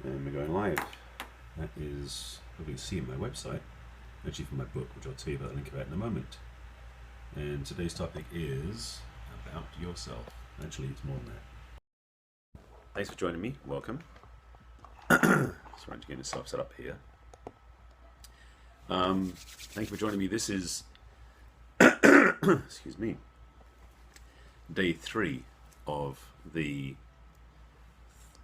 And we're going live. That is what you can see on my website, actually from my book, which I'll tell you about the link about in a moment. And today's topic is about yourself. Actually, it's more than that. Thanks for joining me. Welcome. Sorry to get myself set up here. Thank you for joining me. This is, excuse me, day 3 of the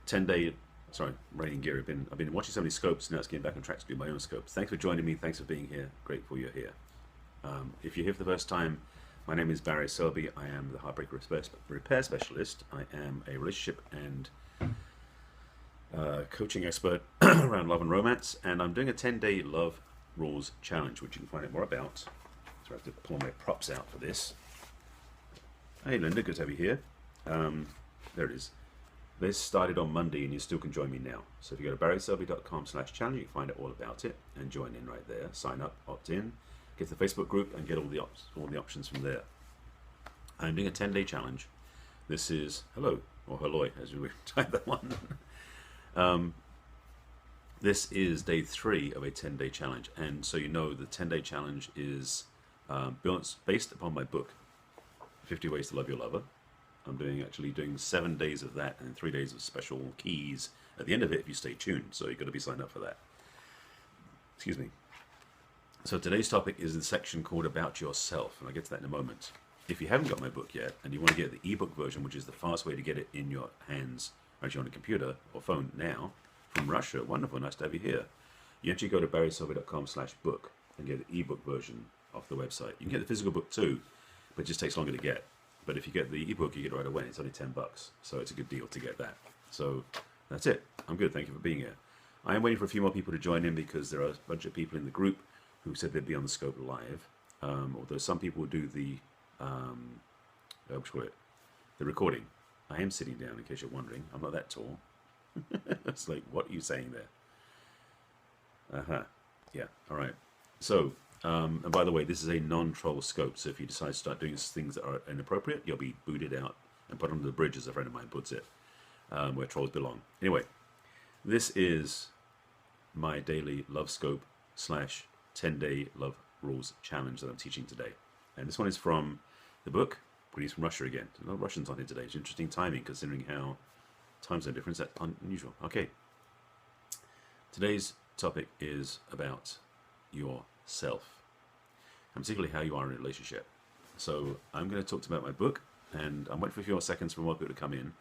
10-day. Sorry, raining gear. I've been watching so many scopes. Now it's getting back on track to do my own scopes. Thanks for joining me. Thanks for being here. Grateful you're here. If you're here for the first time, my name is Barry Selby. I am the heartbreak repair specialist. I am a relationship and coaching expert around love and romance, and I'm doing a 10-day love rules challenge, which you can find out more about. So I have to pull my props out for this. Hey Linda, good to have you here. There it is. This started on Monday and you still can join me now. So if you go to barryselby.com/challenge, you can find out all about it and join in right there. Sign up, opt in, get to the Facebook group and get all the options from there. I'm doing a 10-day challenge. This is hello or hello as we type that one. This is day 3 of a 10-day challenge, and so you know the 10-day challenge is based upon my book, 50 Ways to Love Your Lover. I'm actually doing 7 days of that and 3 days of special keys at the end of it if you stay tuned. So you've got to be signed up for that. Excuse me. So today's topic is the section called About Yourself, and I'll get to that in a moment. If you haven't got my book yet and you want to get the ebook version, which is the fast way to get it in your hands, actually on a computer or phone now, from Russia, wonderful, nice to have you here. You actually go to barryselby.com/book and get the ebook version off the website. You can get the physical book too, but it just takes longer to get. But if you get the ebook, you get it right away. It's only $10, so it's a good deal to get that. So that's it. I'm good. Thank you for being here. I am waiting for a few more people to join in because there are a bunch of people in the group who said they'd be on the scope live. Although some people do the the recording. I am sitting down, in case you're wondering. I'm not that tall. It's like, what are you saying there? Yeah. All right. So. And by the way, this is a non-troll scope, so if you decide to start doing things that are inappropriate, you'll be booted out and put under the bridge, as a friend of mine puts it, where trolls belong. Anyway, this is my daily love scope / 10-day love rules challenge that I'm teaching today. And this one is from the book, but he's from Russia again. There's no Russians on here today. It's interesting timing, considering how time zone difference. That's unusual. Okay. Today's topic is about yourself, and particularly how you are in a relationship. So I'm going to talk about my book, and I'm waiting for a few more seconds for more people to come in.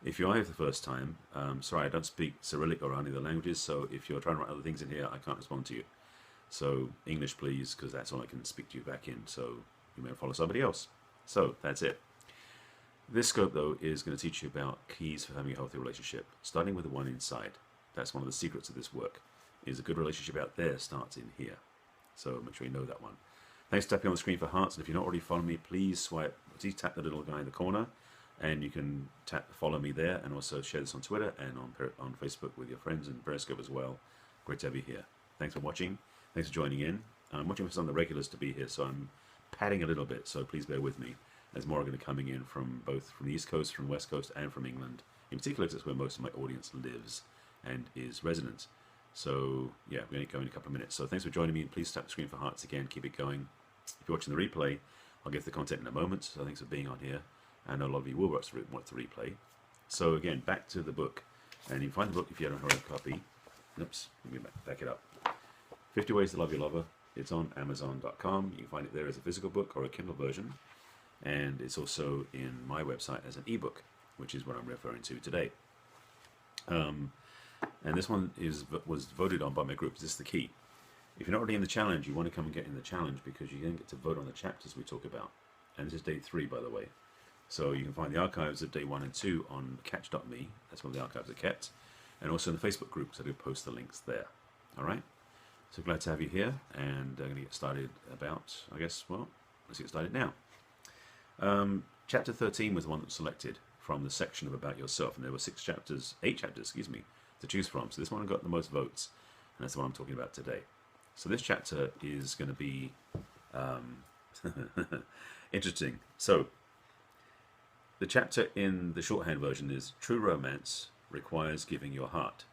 If you are here for the first time, sorry, I don't speak Cyrillic or any of the languages, so if you're trying to write other things in here, I can't respond to you. So English, please, because that's all I can speak to you back in, so you may follow somebody else. So that's it. This scope, though, is going to teach you about keys for having a healthy relationship, starting with the one inside. That's one of the secrets of this work, is a good relationship out there starts in here. So make sure you know that one. Thanks for tapping on the screen for hearts, and if you're not already following me, please tap the little guy in the corner, and you can tap follow me there, and also share this on Twitter and on Facebook with your friends, and Periscope as well. Great to have you here. Thanks for watching. Thanks for joining in. I'm watching for some of the regulars to be here, so I'm padding a little bit, so please bear with me. There's more are going to be coming in from both from the East Coast, from the West Coast, and from England. In particular, that's where most of my audience lives and is resident. So yeah, we're going to go in a couple of minutes. So thanks for joining me. Please tap the screen for hearts again. Keep it going. If you're watching the replay, I'll get to the content in a moment. So thanks for being on here. And a lot of you will watch the replay. So again, back to the book. And you can find the book if you don't have a copy. Oops, let me back it up. 50 Ways to Love Your Lover. It's on Amazon.com. You can find it there as a physical book or a Kindle version. And it's also in my website as an ebook, which is what I'm referring to today. And this one was voted on by my group. This is the key. If you're not already in the challenge, you want to come and get in the challenge because you then get to vote on the chapters we talk about. And this is day 3, by the way. So you can find the archives of day 1 and 2 on catch.me. That's where the archives are kept. And also in the Facebook group, so I do post the links there. All right? So glad to have you here. And I'm going to get started about, I guess, well, let's get started now. Chapter 13 was the one that was selected from the section of About Yourself. And there were 8 chapters, excuse me, to choose from. So this one got the most votes, and that's the one I'm talking about today. So this chapter is going to be interesting. So the chapter in the shorthand version is True Romance Requires Giving Your Heart.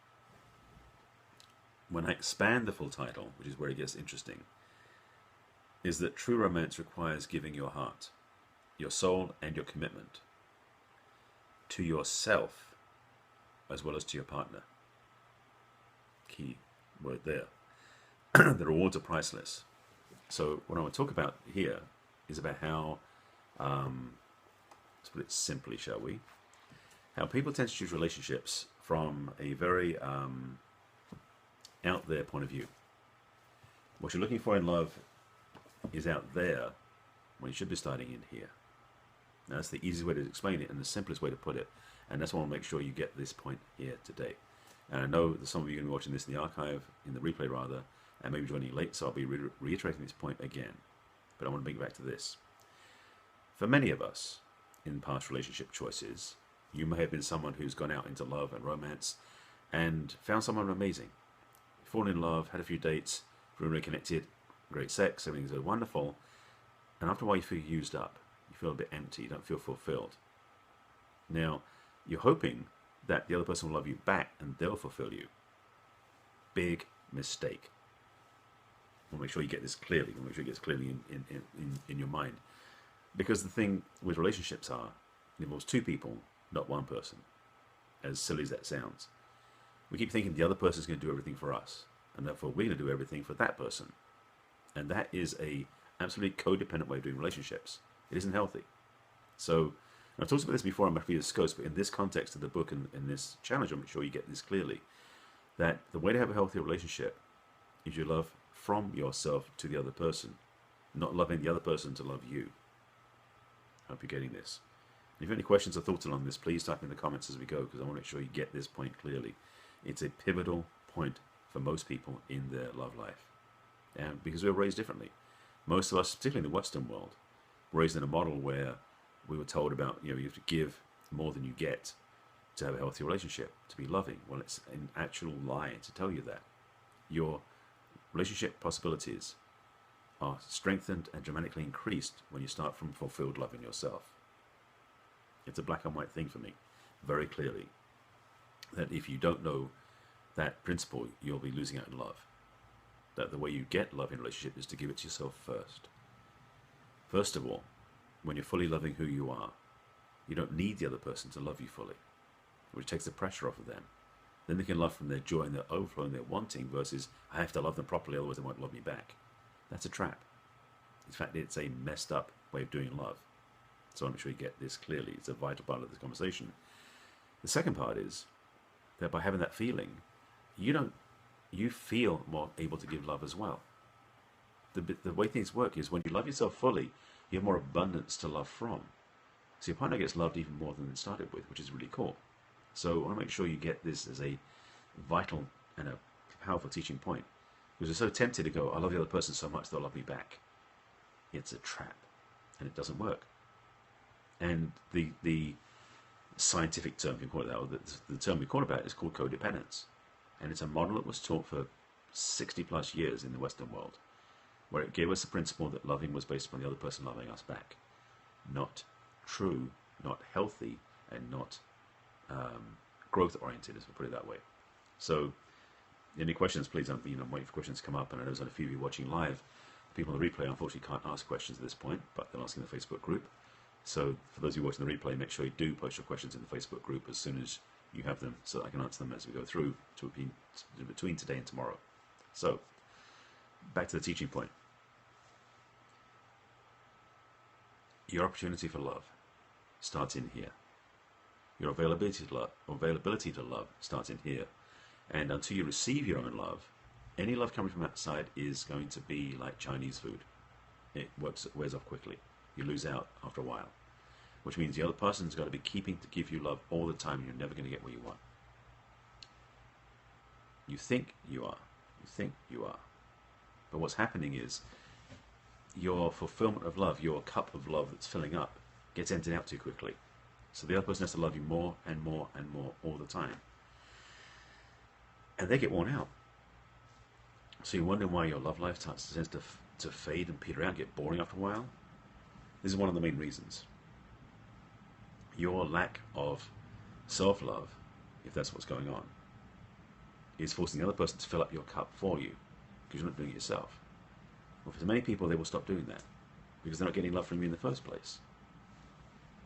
When I expand the full title, which is where it gets interesting, is that true romance requires giving your heart, your soul, and your commitment to yourself as well as to your partner. Key word there. The rewards are priceless. So what I want to talk about here is about how, let's put it simply, shall we, how people tend to choose relationships from a very out there point of view. What you're looking for in love is out there when you should be starting in here. Now, that's the easiest way to explain it and the simplest way to put it. And that's why I want to make sure you get this point here today. And I know that some of you are going to be watching this in the archive, in the replay rather, and maybe joining late, so I'll be reiterating this point again. But I want to bring it back to this. For many of us, in past relationship choices, you may have been someone who's gone out into love and romance and found someone amazing. Fallen in love, had a few dates, really connected, great sex, everything's so wonderful. And after a while you feel used up. You feel a bit empty, you don't feel fulfilled. Now, you're hoping that the other person will love you back and they'll fulfill you. Big mistake. I want to make sure you get this clearly. I want to make sure it gets clearly in your mind. Because the thing with relationships are, it involves two people, not one person. As silly as that sounds. We keep thinking the other person is going to do everything for us. And therefore we're going to do everything for that person. And that is a absolutely codependent way of doing relationships. It isn't healthy. So, I've talked about this before on my previous scopes, but in this context of the book and in this challenge, I'll make sure you get this clearly. That the way to have a healthy relationship is you love from yourself to the other person, not loving the other person to love you. I hope you're getting this. If you have any questions or thoughts along this, please type in the comments as we go, because I want to make sure you get this point clearly. It's a pivotal point for most people in their love life. And because we were raised differently. Most of us, particularly in the Western world, were raised in a model where we were told about, you have to give more than you get to have a healthy relationship, to be loving. Well, it's an actual lie to tell you that. Your relationship possibilities are strengthened and dramatically increased when you start from fulfilled love in yourself. It's a black and white thing for me, very clearly, that if you don't know that principle, you'll be losing out in love. That the way you get love in a relationship is to give it to yourself first. First of all, when you're fully loving who you are, you don't need the other person to love you fully, which takes the pressure off of them. Then they can love from their joy and their overflow and their wanting versus, I have to love them properly, otherwise they won't love me back. That's a trap. In fact, it's a messed up way of doing love. So I want to make sure you get this clearly. It's a vital part of this conversation. The second part is that by having that feeling, you feel more able to give love as well. The way things work is when you love yourself fully, you have more abundance to love from. So your partner gets loved even more than it started with, which is really cool. So I want to make sure you get this as a vital and a powerful teaching point. Because we're so tempted to go, I love the other person so much they'll love me back. It's a trap. And it doesn't work. And the scientific term, if you call it that, or the term we call it about is called codependence. And it's a model that was taught for 60 plus years in the Western world, where it gave us the principle that loving was based upon the other person loving us back. Not true, not healthy, and not growth-oriented, as we put it that way. So, any questions, please? I'm waiting for questions to come up, and I know there's a few of you watching live. People on the replay, unfortunately, can't ask questions at this point, but they'll ask in the Facebook group. So, for those of you watching the replay, make sure you do post your questions in the Facebook group as soon as you have them, so that I can answer them as we go through between today and tomorrow. So, back to the teaching point. Your opportunity for love starts in here. Your availability to love starts in here. And until you receive your own love, any love coming from outside is going to be like Chinese food. It wears off quickly. You lose out after a while. Which means the other person's got to be keeping to give you love all the time, and you're never going to get what you want. You think you are. You think you are. But what's happening is your fulfillment of love, your cup of love that's filling up, gets emptied out too quickly. So the other person has to love you more and more and more all the time. And they get worn out. So you're wondering why your love life tends to fade and peter out, get boring after a while. This is one of the main reasons. Your lack of self-love, if that's what's going on, is forcing the other person to fill up your cup for you because you're not doing it yourself. Well, for many people, they will stop doing that because they're not getting love from you in the first place.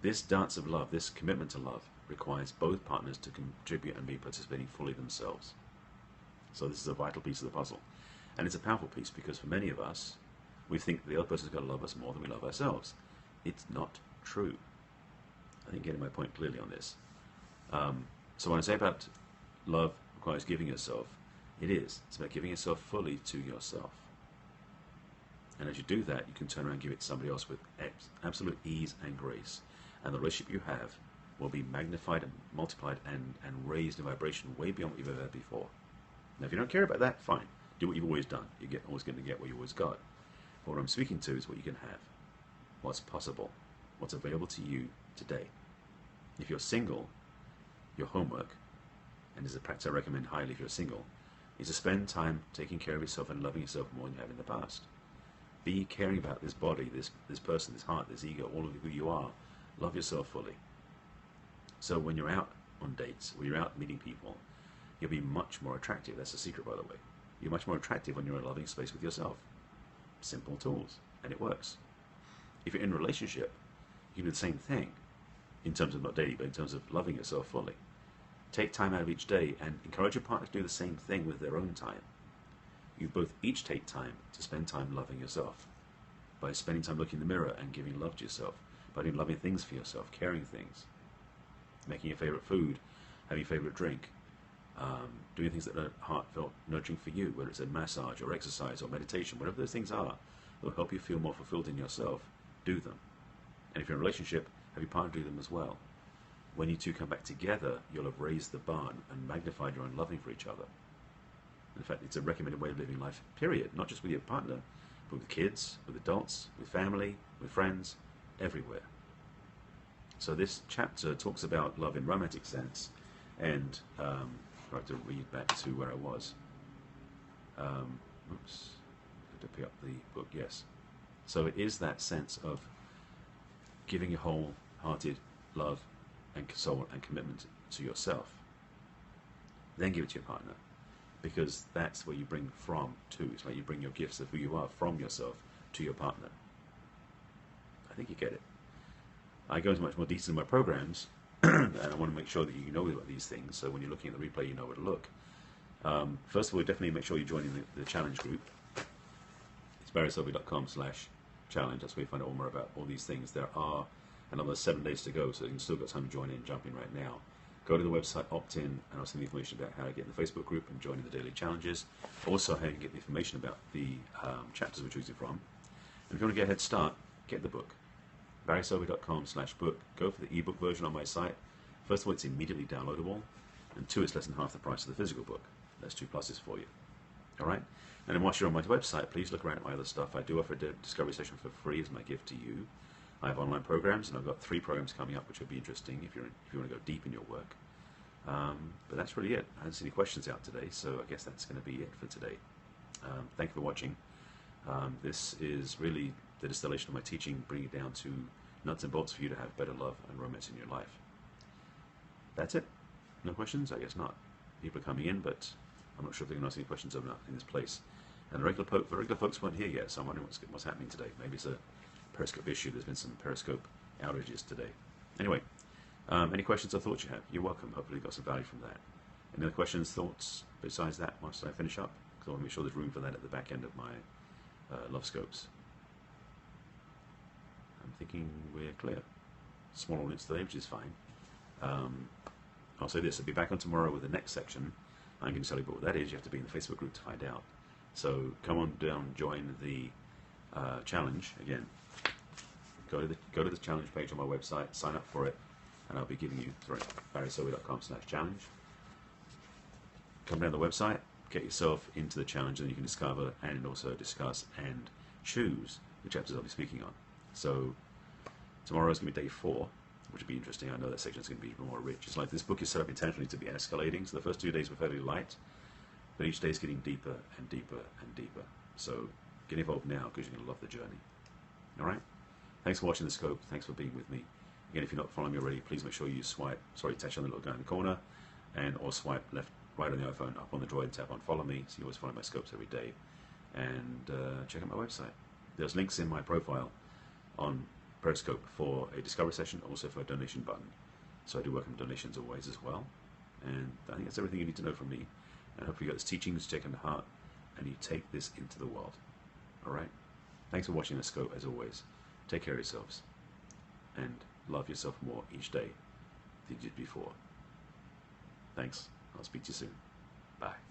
This dance of love, this commitment to love, requires both partners to contribute and be participating fully themselves. So this is a vital piece of the puzzle. And it's a powerful piece because for many of us, we think the other person's got to love us more than we love ourselves. It's not true. I think getting my point clearly on this. So when I say about love requires giving yourself, it is. It's about giving yourself fully to yourself. And as you do that, you can turn around and give it to somebody else with absolute ease and grace. And the relationship you have will be magnified and multiplied and raised in vibration way beyond what you've ever had before. Now, if you don't care about that, fine. Do what you've always done. You're always going to get what you always got. But what I'm speaking to is what you can have. What's possible. What's available to you today. If you're single, your homework, and as a practice I recommend highly if you're single, is to spend time taking care of yourself and loving yourself more than you have in the past. Be caring about this body, this person, this heart, this ego, all of who you are. Love yourself fully. So when you're out on dates, when you're out meeting people, you'll be much more attractive. That's the secret, by the way. You're much more attractive when you're in a loving space with yourself. Simple tools, and it works. If you're in a relationship, you can do the same thing in terms of not dating, but in terms of loving yourself fully. Take time out of each day and encourage your partner to do the same thing with their own time. You both each take time to spend time loving yourself by spending time looking in the mirror and giving love to yourself, by doing loving things for yourself, caring things, making your favorite food, having your favorite drink, doing things that are heartfelt, nurturing for you, whether it's a massage or exercise or meditation, whatever those things are, that will help you feel more fulfilled in yourself, do them. And if you're in a relationship, have your partner do them as well. When you two come back together, you'll have raised the bar and magnified your own loving for each other. In fact, it's a recommended way of living life, period. Not just with your partner, but with kids, with adults, with family, with friends, everywhere. So this chapter talks about love in romantic sense, and I have to read back to where I was. Oops, I have to pick up the book, yes. So it is that sense of giving your wholehearted love and soul and commitment to yourself. Then give it to your partner, because that's where you bring from to. It's like you bring your gifts of who you are from yourself to your partner. I think you get it. I go into much more detail in my programs, and I want to make sure that you know about these things, so when you're looking at the replay, you know where to look. First of all, definitely make sure you join in the challenge group. It's barryselby.com/challenge. That's where you find out more about all these things. There are another 7 days to go, so you can still got time to join in, jump in right now. Go to the website, opt in, and I'll send you information about how to get in the Facebook group and join in the daily challenges. Also, how you can get the information about the chapters we're choosing from. And if you want to get a head start, get the book. barryselby.com/book. Go for the ebook version on my site. First of all, it's immediately downloadable, and two, it's less than half the price of the physical book. That's 2 pluses for you. All right? And then once you're on my website, please look around at my other stuff. I do offer a discovery session for free as my gift to you. I have online programs, and I've got 3 programs coming up, which will be interesting if you want to go deep in your work. But that's really it. I didn't see any questions out today, so I guess that's going to be it for today. Thank you for watching. This is really the distillation of my teaching, bringing it down to nuts and bolts for you to have better love and romance in your life. That's it. No questions? I guess not. People are coming in, but I'm not sure if they're going to ask any questions or not in this place. And the regular folks weren't here yet, so I'm wondering what's happening today. Maybe it's a Periscope issue. There's been some Periscope outages today. Anyway, any questions or thoughts you have, you're welcome. Hopefully you got some value from that. Any other questions, thoughts besides that once I finish up? Because I want to make sure there's room for that at the back end of my love scopes. I'm thinking we're clear. Small audience today, which is fine. I'll say this, I'll be back on tomorrow with the next section. I'm going to tell you what that is. You have to be in the Facebook group to find out. So come on down, join the challenge. Again, go to the challenge page on my website, sign up for it, and I'll be giving you, barryselby.com/challenge. Come down to the website, get yourself into the challenge, and you can discover and also discuss and choose the chapters I'll be speaking on. So tomorrow is going to be day 4, which will be interesting. I know that section is going to be more rich. It's like this book is set up intentionally to be escalating. So the first 2 days were fairly light, but each day is getting deeper and deeper and deeper. So get involved now because you're going to love the journey. All right? Thanks for watching the scope. Thanks for being with me. Again, if you're not following me already, please make sure you touch on the little guy in the corner, and or swipe left right on the iPhone, up on the Droid tab on Follow Me, so you always follow my scopes every day. And check out my website. There's links in my profile on Periscope for a discovery session, also for a donation button. So I do welcome donations always as well. And I think that's everything you need to know from me. And hopefully you got this teachings taken to heart and you take this into the world. All right? Thanks for watching the scope as always. Take care of yourselves and love yourself more each day than you did before. Thanks. I'll speak to you soon. Bye.